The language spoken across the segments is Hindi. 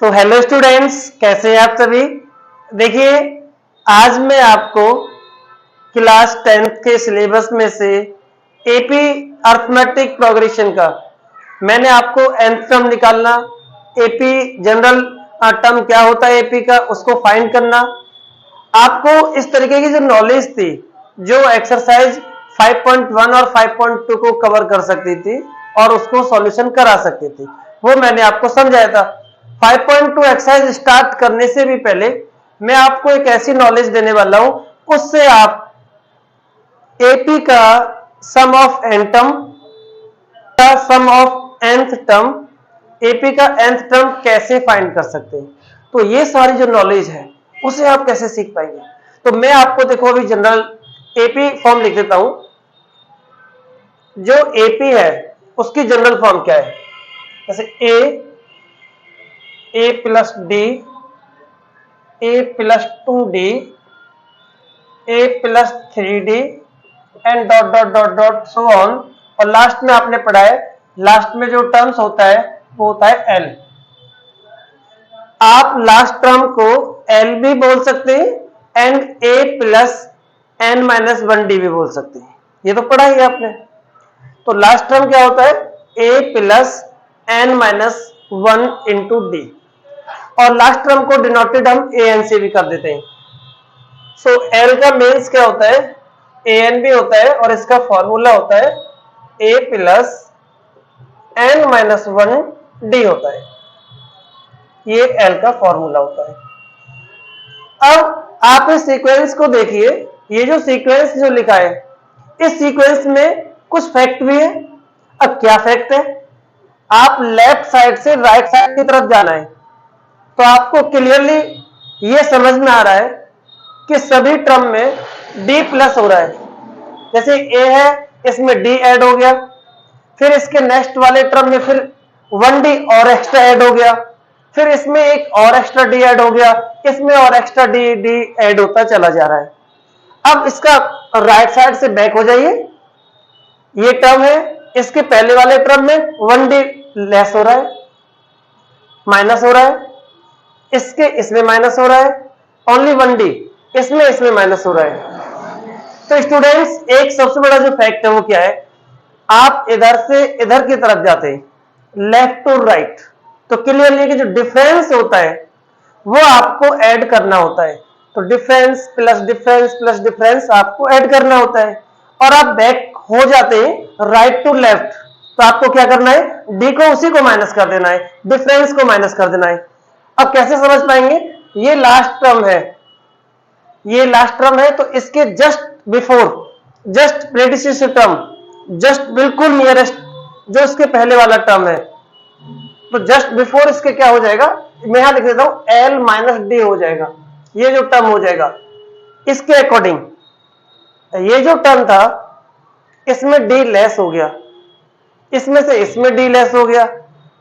तो हेलो स्टूडेंट्स, कैसे हैं आप सभी। देखिए, आज मैं आपको क्लास 10th के सिलेबस में से एपी अर्थमेटिक प्रोग्रेशन का मैंने आपको nth टर्म निकालना, एपी जनरल टर्म क्या होता है एपी का उसको फाइंड करना, आपको इस तरीके की जो नॉलेज थी जो एक्सरसाइज 5.1 और 5.2 को कवर कर सकती थी और उसको सॉल्यूशन करा सकती थी, वो मैंने आपको समझाया था। 5.2 एक्सरसाइज स्टार्ट करने से भी पहले मैं आपको एक ऐसी नॉलेज देने वाला हूं, उससे आप एपी का सम ऑफ एन टर्म का सम ऑफ nth टर्म, एपी का nth टर्म कैसे फाइंड कर सकते हैं। तो ये सारी जो नॉलेज है उसे आप कैसे सीख पाएंगे। तो मैं आपको देखो अभी जनरल एपी फॉर्म लिख देता हूं। जो एपी है उसकी जनरल फॉर्म क्या है, जैसे A plus D, A plus 2d, A plus 3d and dot dot dot dot so on. और लास्ट में आपने पढ़ा है, लास्ट में जो टर्म्स होता है वो होता है एल। आप लास्ट टर्म को एल भी बोल सकते हैं and a plus N minus 1d भी बोल सकते हैं, ये तो पढ़ा ही आपने। तो लास्ट टर्म क्या होता है, A plus N minus 1 into D, और लास्ट टर्म को डिनोटेड हम ए एन से भी कर देते हैं। सो एल का मीन्स क्या होता है, ए एन भी होता है और इसका फॉर्मूला होता है A plus N minus 1 D होता है, ये एल का फॉर्मूला होता है। अब आप इस सीक्वेंस को देखिए, ये जो सीक्वेंस जो लिखा है इस सीक्वेंस में कुछ फैक्ट भी है। अब क्या फैक्ट है, आप लेफ्ट साइड से राइट साइड की तरफ जाना है तो आपको क्लियरली ये समझ में आ रहा है कि सभी टर्म में डी प्लस हो रहा है। जैसे ए है इसमें डी ऐड हो गया, फिर इसके नेक्स्ट वाले टर्म में फिर 1d और एक्स्ट्रा ऐड हो गया, फिर इसमें एक और एक्स्ट्रा डी ऐड हो गया, इसमें और एक्स्ट्रा डी डी ऐड होता चला जा रहा है। अब इसका राइट साइड से बैक हो जाइए, ये टर्म है, इसके पहले वाले टर्म में 1d लेस हो रहा है, माइनस हो रहा है, इसके इसमें माइनस हो रहा है, ओनली 1d इसमें माइनस हो रहा है। तो स्टूडेंट्स, एक सबसे बड़ा जो फैक्ट है वो क्या है, आप इधर से इधर की तरफ जाते हैं लेफ्ट टू राइट तो क्लियरली कि जो डिफरेंस होता है वो आपको ऐड करना होता है। तो difference plus difference plus difference आपको ऐड करना होता है। और आप बैक हो जाते हैं राइट टू लेफ्ट तो आपको क्या करना है, डी को उसी को माइनस कर देना है, डिफरेंस को माइनस कर देना है। अब कैसे समझ पाएंगे, ये लास्ट टर्म है, ये लास्ट टर्म है तो इसके just before, just predecessor term, just बिल्कुल नियरेस्ट जो इसके पहले वाला टर्म है, तो जस्ट बिफोर इसके क्या हो जाएगा, मैं यहां लिख देता हूं एल माइनस डी हो जाएगा, ये जो टर्म हो जाएगा इसके अकॉर्डिंग। ये जो टर्म था इसमें डी लेस हो गया, इसमें से इसमें डी लेस हो गया,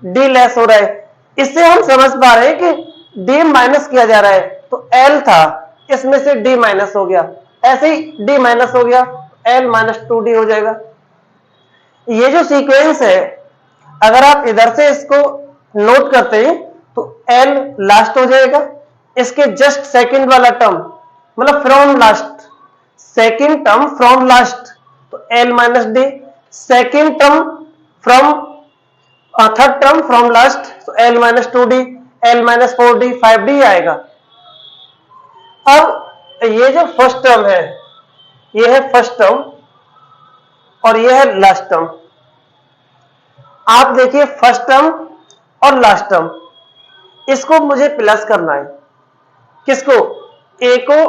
डी लेस हो रहा है, इससे हम समझ पा रहे हैं कि डी माइनस किया जा रहा है। तो एल था इसमें से डी माइनस हो गया, ऐसे ही डी माइनस हो गया, एल माइनस 2d हो जाएगा। ये जो सीक्वेंस है अगर आप इधर से इसको नोट करते हैं तो एल लास्ट हो जाएगा, इसके जस्ट सेकंड वाला टर्म मतलब from last, second term from last तो L minus D, second term from third term from last तो L minus 2d, L minus 4d 5d आएगा। अब ये जो फर्स्ट टर्म है ये है फर्स्ट टर्म और ये है लास्ट टर्म। आप देखिए फर्स्ट टर्म और लास्ट टर्म, इसको मुझे प्लस करना है, किसको, ए को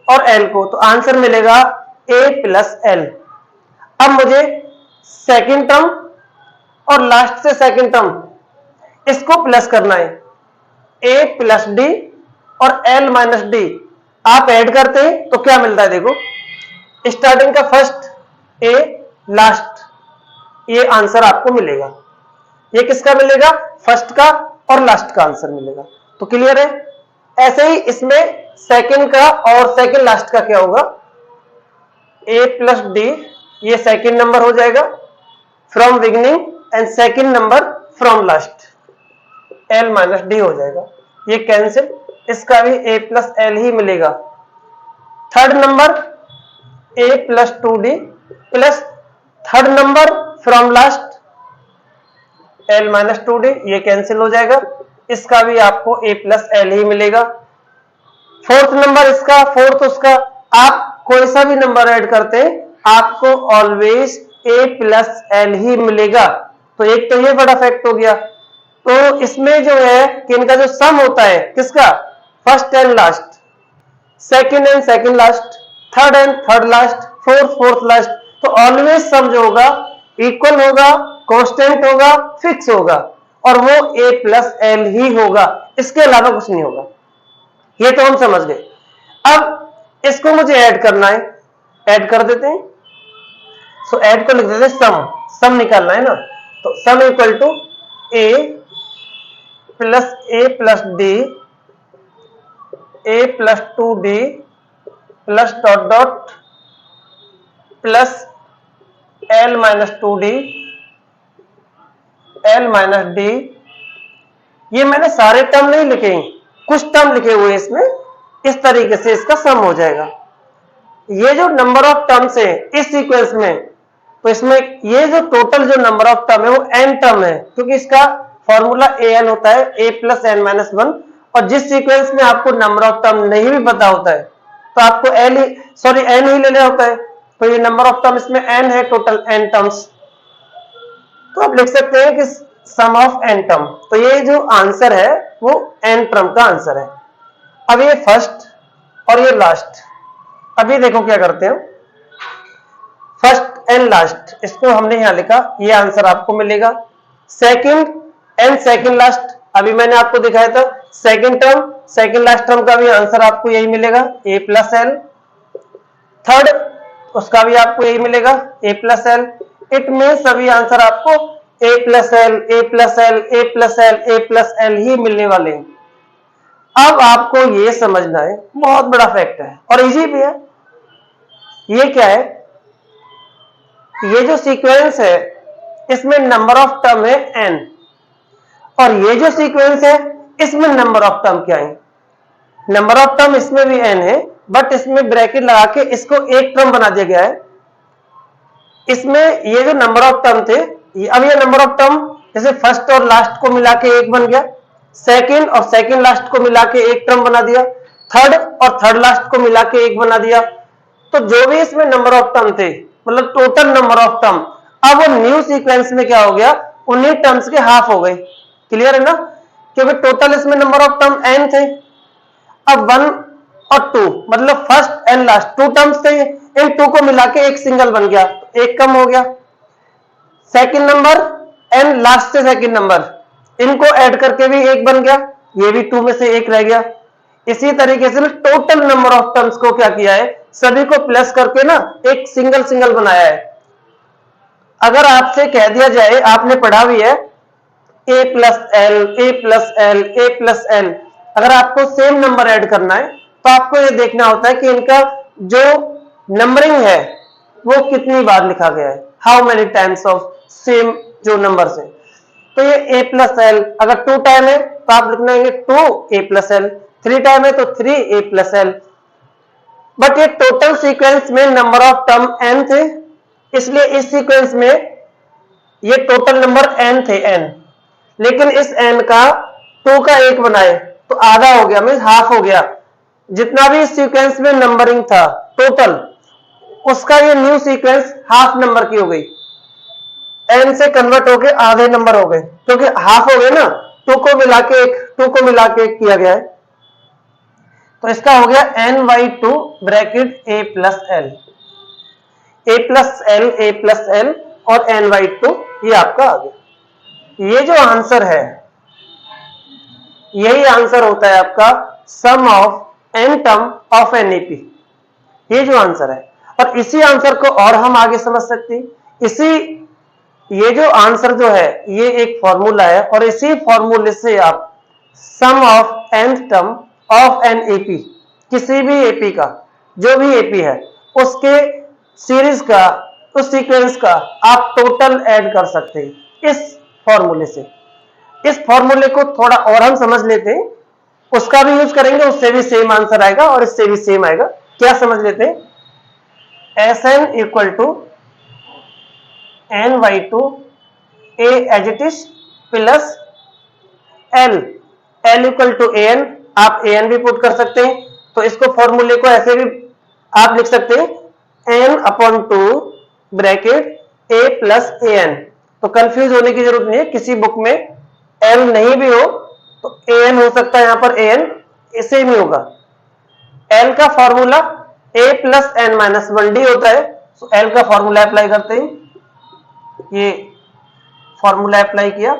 और एल को, तो आंसर मिलेगा ए प्लस एल। अब मुझे सेकंड टर्म और लास्ट से सेकंड टर्म इसको प्लस करना है, ए प्लस डी और एल माइनस डी आप ऐड करते हैं तो क्या मिलता है, देखो स्टार्टिंग का फर्स्ट ए लास्ट, ये आंसर आपको मिलेगा। ये किसका मिलेगा, फर्स्ट का और लास्ट का आंसर मिलेगा। तो क्लियर है। ऐसे ही इसमें सेकंड का और सेकंड लास्ट का क्या होगा, ए प्लस डी, ये सेकंड नंबर हो जाएगा from beginning and second number from last. L minus D हो जाएगा, ये कैंसिल, इसका भी ए प्लस एल ही मिलेगा। Third number A plus two d plus third number from last L minus two D, ये कैंसिल हो जाएगा, इसका भी आपको ए प्लस एल ही मिलेगा। फोर्थ नंबर इसका, फोर्थ उसका, आप कोई सा भी नंबर ऐड करते हैं आपको ऑलवेज ए प्लस एल ही मिलेगा। तो एक तो ये बड़ा फैक्ट हो गया। तो इसमें जो है कि इनका जो सम होता है किसका, first and last, second and second last, third and third last, fourth fourth last, तो ऑलवेज सम जो होगा इक्वल होगा, कांस्टेंट होगा, फिक्स होगा, और वो ए प्लस एल ही होगा, इसके अलावा कुछ नहीं होगा। ये तो हम समझ गए। अब इसको मुझे ऐड करना है, ऐड कर देते हैं। सो ऐड को लिख देते हैं सम, सम निकालना है ना, तो sum equal to a plus D, A plus two d plus dot dot plus l minus two d, l minus d. ये मैंने सारे टर्म नहीं लिखे, कुछ टर्म लिखे हुए इसमें, इस तरीके से इसका सम हो जाएगा। ये जो नंबर ऑफ टर्म्स है इस सीक्वेंस में, तो इसमें ये जो टोटल जो नंबर ऑफ टर्म है वो एन टर्म है, क्योंकि इसका फॉर्मूला ए एन होता है, A plus N minus one. और जिस सीक्वेंस में आपको नंबर ऑफ टर्म नहीं भी पता होता है तो आपको एन ही लेना होता है। तो ये नंबर ऑफ टर्म इसमें एन है, टोटल एन टर्म्स। तो आप लिख सकते हैं कि सम ऑफ एन टर्म। तो ये जो आंसर है वो एन टर्म का आंसर है। अब ये फर्स्ट और ये लास्ट, अभी देखो क्या करते हैं, फर्स्ट एंड लास्ट इसको हमने यहां लिखा, ये आंसर आपको मिलेगा। सेकंड एंड सेकंड लास्ट, अभी मैंने आपको दिखाया था, second term second last term का भी आंसर आपको यही मिलेगा, ए प्लस एल। थर्ड उसका भी आपको यही मिलेगा, ए प्लस एल। इट मीन सभी आंसर आपको ए प्लस एल, ए प्लस एल, ए प्लस एल, ए प्लस एल ही मिलने वाले हैं। अब आपको ये समझना है, बहुत बड़ा फैक्ट है और इजी भी है। ये क्या है, ये जो सीक्वेंस है इसमें नंबर ऑफ टर्म है n, और ये जो सीक्वेंस है इसमें नंबर ऑफ टर्म क्या है, नंबर ऑफ टर्म इसमें भी n है, बट इसमें ब्रैकेट लगा के इसको एक टर्म बना दिया गया है। इसमें ये जो नंबर ऑफ टर्म थे, अब ये नंबर ऑफ टर्म जैसे फर्स्ट और लास्ट को मिला के एक बन गया, सेकंड और सेकंड लास्ट को मिला के एक टर्म बना दिया, थर्ड और थर्ड लास्ट को मिला के एक बना दिया। तो जो भी इसमें नंबर ऑफ टर्म थे, मतलब टोटल नंबर ऑफ टर्म, अब वो न्यू सीक्वेंस में क्या हो गया, उन्हीं टर्म्स के हाफ हो गए। क्लियर है ना, क्योंकि टोटल इसमें नंबर ऑफ टर्म n थे। अब 1 और 2 मतलब first and last two terms थे, इन टू को मिला के एक सिंगल बन गया, एक कम हो गया। सेकंड नंबर एंड लास्ट से सेकंड नंबर, इनको ऐड करके भी एक बन गया, ये भी 2 में से एक रह गया। इसी तरीके से टोटल नंबर ऑफ टर्म्स को क्या किया है, सभी को प्लस करके ना एक सिंगल सिंगल बनाया है। अगर आपसे कह दिया जाए, आपने पढ़ा भी है A plus L, A plus L, A plus L, अगर आपको सेम नंबर ऐड करना है तो आपको ये देखना होता है कि इनका जो नंबरिंग है वो कितनी बार लिखा गया है, how many times of same जो नंबर्स है। तो ये ए प्लस एल अगर 2 टाइम है तो आप लिखना है 2 ए प्लस एल, 3 टाइम है तो 3 ए प्लस एल। बट ये टोटल सीक्वेंस में नंबर ऑफ टर्म n थे, इसलिए इस सीक्वेंस में ये टोटल नंबर n थे n, लेकिन इस n का 2 का 1 बनाए तो आधा हो गया, मीन हाफ हो गया। जितना भी इस सीक्वेंस में नंबरिंग था टोटल, उसका ये न्यू सीक्वेंस हाफ नंबर की हो गई, n से कन्वर्ट होके आधे नंबर हो गए, क्योंकि हाफ हो गए ना, 2 को मिला के एक किया गया है। तो इसका हो गया n/2 bracket a plus L, a plus L, a plus L और n/2, ये आपका आ गया। ये जो आंसर है यही आंसर होता है आपका sum of n term of N AP, ये जो आंसर है। और इसी आंसर को और हम आगे समझ सकते हैं, ये जो आंसर जो है ये एक फॉर्मूला है, और इसी फॉर्मूले से आप sum of n term of N AP, किसी भी एपी का, जो भी एपी है उसके सीरीज का, उस सीक्वेंस का आप टोटल ऐड कर सकते हैं इस फॉर्मूले से। इस फॉर्मूले को थोड़ा और हम समझ लेते हैं, उसका भी यूज करेंगे, उससे भी सेम आंसर आएगा और इससे भी सेम आएगा। क्या समझ लेते हैं, Sn equal to n/2 a as it is plus l, l equal to an, आप an भी पुट कर सकते हैं, तो इसको फॉर्मूले को ऐसे भी आप लिख सकते हैं n/2 bracket a plus an। तो कंफ्यूज होने की जरूरत नहीं है, किसी बुक में l नहीं भी हो तो an हो सकता है, यहां पर an इसे नहीं होगा। l का formula a plus n minus 1d होता है, तो l का फॉर्मूला अप्लाई करते हैं, ये फॉर्मूला अप्लाई किया,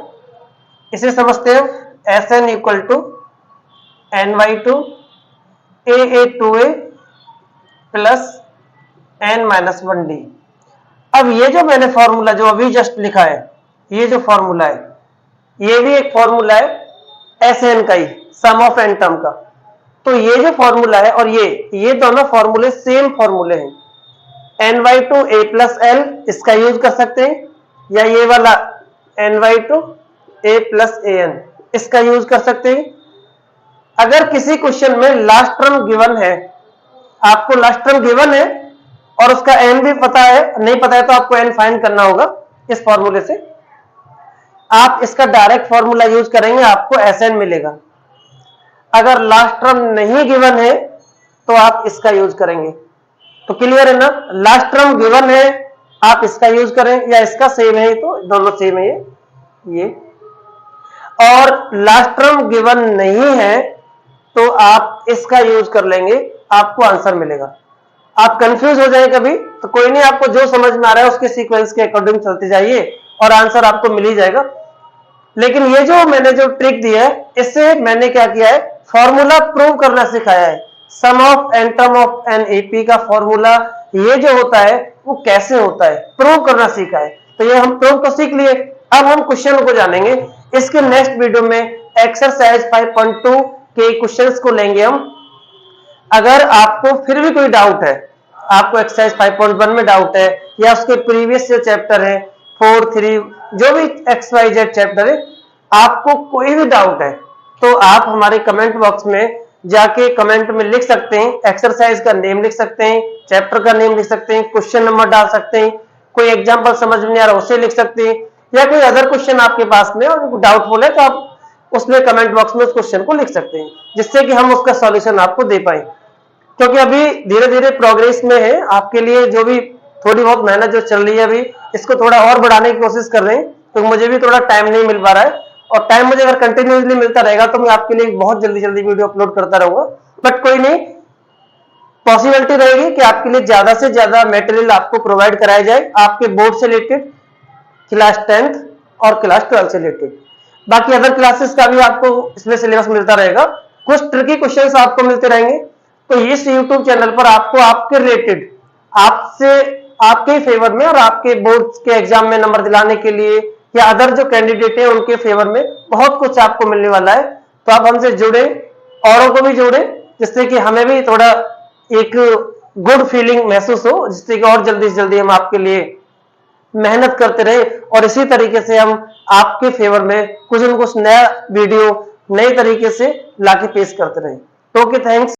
इसे समझते हैं Sn equal to n/2 a2a plus n minus 1d। अब ये जो मैंने फॉर्मूला जो अभी जस्ट लिखा है, ये जो फॉर्मूला है, ये भी एक फॉर्मूला है Sn का ही, सम ऑफ n टर्म का। तो ये जो फॉर्मूला है और ये दोनों फॉर्मूले सेम फॉर्मूले हैं। n/2 a प्लस l, इसका यूज कर सकते हैं, या ये वाला n/2 a प्लस an, इसका यूज कर सकते हैं। अगर किसी क्वेश्चन में लास्ट टर्म गिवन है, आपको लास्ट टर्म गिवन है और उसका n भी पता है, नहीं पता है तो आपको n फाइंड करना होगा इस फॉर्मूले से। आप इसका डायरेक्ट फॉर्मूला यूज करेंगे, आपको Sn मिलेगा। अगर लास्ट टर्म नहीं गिवन है तो आप इसका यूज करेंगे। तो क्लियर है ना, लास्ट टर्म गिवन है आप इसका यूज करें, या इसका सेम है तो दोनों सेम है ये। और लास्ट टर्म गिवन नहीं है तो आप इसका यूज कर लेंगे, आपको आंसर मिलेगा। आप कंफ्यूज हो जाए कभी तो कोई नहीं, आपको जो समझ में आ रहा है उसके सीक्वेंस के अकॉर्डिंग चलते जाइए और आंसर आपको मिल ही जाएगा। लेकिन ये जो मैंने जो ट्रिक दी है, इससे मैंने क्या किया है, फॉर्मूला प्रूव करना सिखाया है। Sum of N term of N AP का फॉर्मूला ये जो होता है वो कैसे होता है, प्रूव करना सीखा है। तो ये हम प्रूव तो सीख लिए, अब हम क्वेश्चन को जानेंगे। इसके नेक्स्ट वीडियो में एक्सरसाइज 5.2 के क्वेश्चंस को लेंगे हम। अगर आपको फिर भी कोई डाउट है, आपको एक्सरसाइज 5.1 में डाउट है, या उसके प्रीवियस जो चैप्टर है 4, 3, जो भी XYZ चैप्टर है, आपको कोई भी डाउट है तो आप हमारे कमेंट बॉक्स में जाके कमेंट में लिख सकते हैं, एक्सरसाइज का नेम लिख सकते हैं, चैप्टर का नेम लिख सकते हैं, क्वेश्चन नंबर डाल सकते हैं, कोई एग्जांपल समझ में नहीं आ रहा उसे लिख सकते हैं, या कोई अदर क्वेश्चन आपके पास में और डाउटफुल है तो आप उसमें कमेंट बॉक्स में उस क्वेश्चन को लिख सकते हैं, जिससे कि हम उसका सॉल्यूशन आपको दे पाए। क्योंकि अभी धीरे धीरे प्रोग्रेस में है, आपके लिए जो भी थोड़ी बहुत मेहनत जो चल रही है अभी, इसको थोड़ा और बढ़ाने की कोशिश कर रहे हैं, तो मुझे भी थोड़ा टाइम नहीं मिल पा रहा है, और टाइम मुझे अगर कंटिन्यूसली मिलता रहेगा तो मैं आपके लिए बहुत जल्दी जल्दी वीडियो अपलोड करता रहूंगा। बट कोई नहीं, पॉसिबिलिटी रहेगी कि आपके लिए ज्यादा से ज्यादा मटेरियल आपको प्रोवाइड कराया जाए, आपके बोर्ड से रिलेटेड, क्लास 10th और क्लास 12 से रिलेटेड। बाकी अदर क्लासेस का भी आपको इसमें सिलेबस मिलता रहेगा, कुछ ट्रिकी क्वेश्चंस आपको मिलते रहेंगे। तो इस YouTube चैनल पर आपको आपके रिलेटेड, आपसे आपके फेवर में और आपके बोर्ड के एग्जाम में नंबर दिलाने के लिए, या अदर जो कैंडिडेट है उनके फेवर में बहुत कुछ आपको मिलने वाला है। तो आप हमसे जुड़े, औरों को भी जोड़े, जिससे कि हमें भी थोड़ा एक गुड फीलिंग महसूस हो, जिससे कि और जल्दी से जल्दी हम आपके लिए मेहनत करते रहे और इसी तरीके से हम आपके फेवर में कुछ न कुछ नया वीडियो नए तरीके से लाके पेश करते रहे। Okay, thanks.